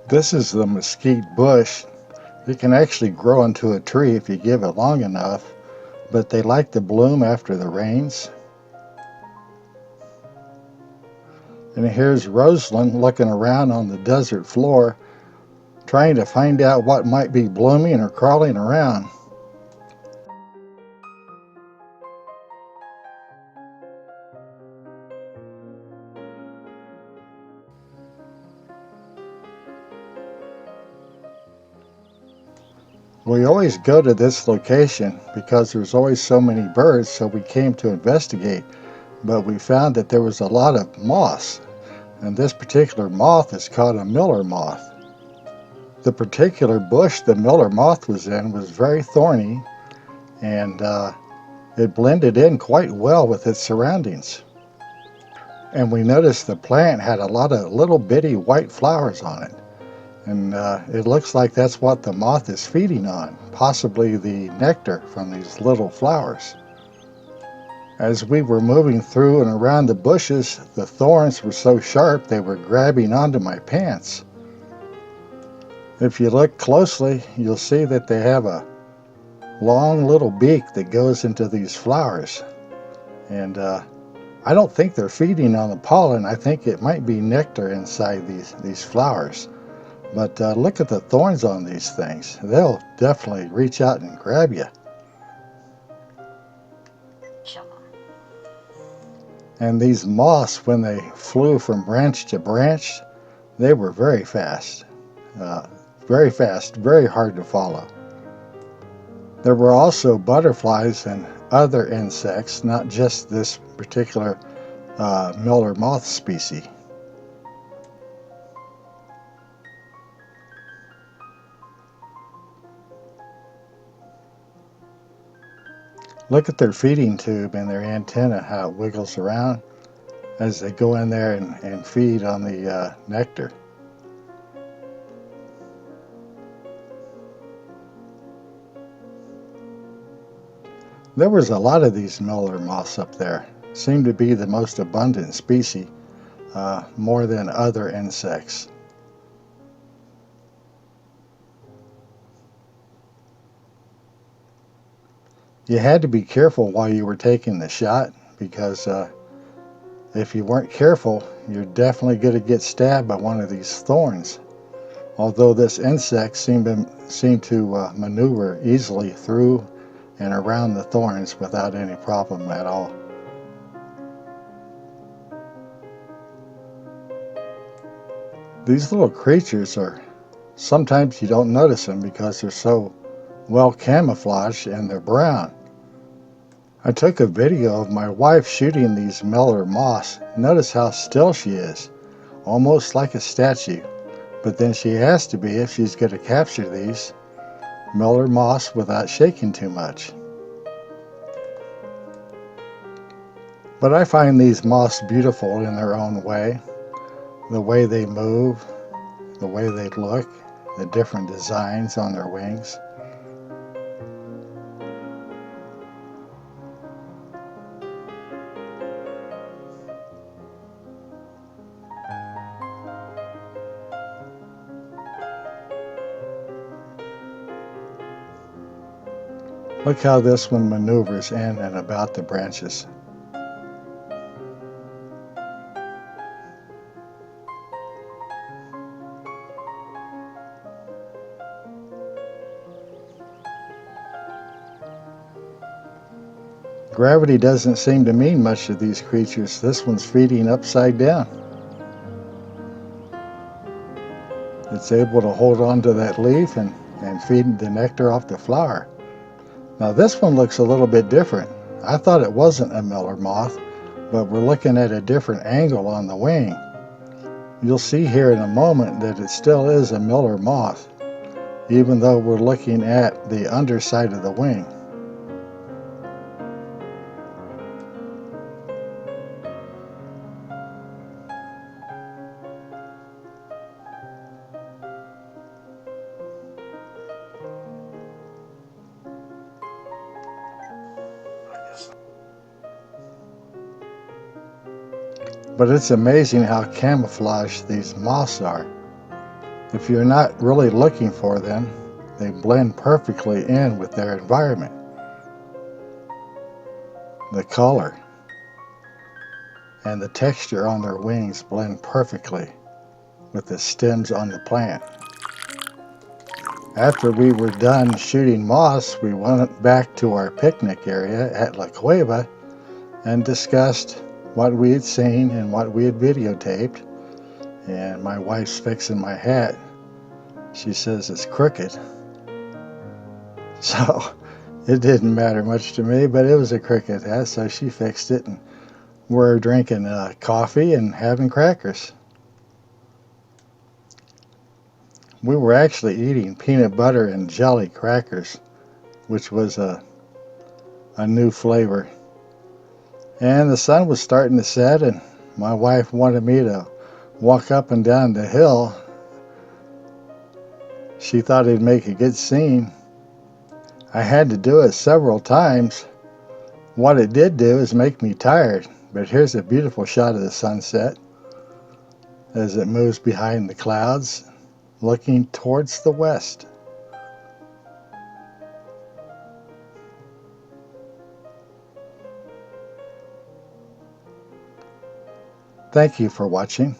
This is the mesquite bush. It can actually grow into a tree if you give it long enough, but they like to bloom after the rains. And here's Rosalind looking around on the desert floor, trying to find out what might be blooming or crawling around. We always go to this location because there's always so many birds, so we came to investigate, but we found that there was a lot of moths, and this particular moth is called a miller moth. The particular bush the miller moth was in was very thorny, and it blended in quite well with its surroundings. And we noticed the plant had a lot of little bitty white flowers on it. And it looks like that's what the moth is feeding on, possibly the nectar from these little flowers. As we were moving through and around the bushes, the thorns were so sharp they were grabbing onto my pants. If you look closely, you'll see that they have a long little beak that goes into these flowers. And I don't think they're feeding on the pollen. I think it might be nectar inside these flowers. But look at the thorns on these things. They'll definitely reach out and grab you. And these moths, when they flew from branch to branch, they were very fast. Uh, very fast, very hard to follow. There were also butterflies and other insects, not just this particular miller moth species. Look at their feeding tube and their antenna, how it wiggles around as they go in there and feed on the nectar. There was a lot of these miller moths up there. Seemed to be the most abundant species, more than other insects. You had to be careful while you were taking the shot because if you weren't careful, you're definitely going to get stabbed by one of these thorns. Although this insect seemed to maneuver easily through and around the thorns without any problem at all. These little creatures are, sometimes you don't notice them because they're so well camouflaged and they're brown. I took a video of my wife shooting these miller moths. Notice how still she is, almost like a statue. But then she has to be if she's going to capture these miller moths without shaking too much. But I find these moths beautiful in their own way. The way they move, the way they look, the different designs on their wings. Look how this one maneuvers in and about the branches. Gravity doesn't seem to mean much to these creatures. This one's feeding upside down. It's able to hold on to that leaf and feed the nectar off the flower. Now this one looks a little bit different. I thought it wasn't a miller moth, but we're looking at a different angle on the wing. You'll see here in a moment that it still is a miller moth, even though we're looking at the underside of the wing. But it's amazing how camouflaged these moths are. If you're not really looking for them, they blend perfectly in with their environment. The color and the texture on their wings blend perfectly with the stems on the plant. After we were done shooting moths, we went back to our picnic area at La Cueva and discussed what we had seen and what we had videotaped. And my wife's fixing my hat. She says it's crooked. So it didn't matter much to me, but it was a cricket hat, so she fixed it, and we're drinking coffee and having crackers. We were actually eating peanut butter and jelly crackers, which was a new flavor. And the sun was starting to set, and my wife wanted me to walk up and down the hill. She thought it'd make a good scene. I had to do it several times. What it did do is make me tired, but here's a beautiful shot of the sunset as it moves behind the clouds, looking towards the west. Thank you for watching.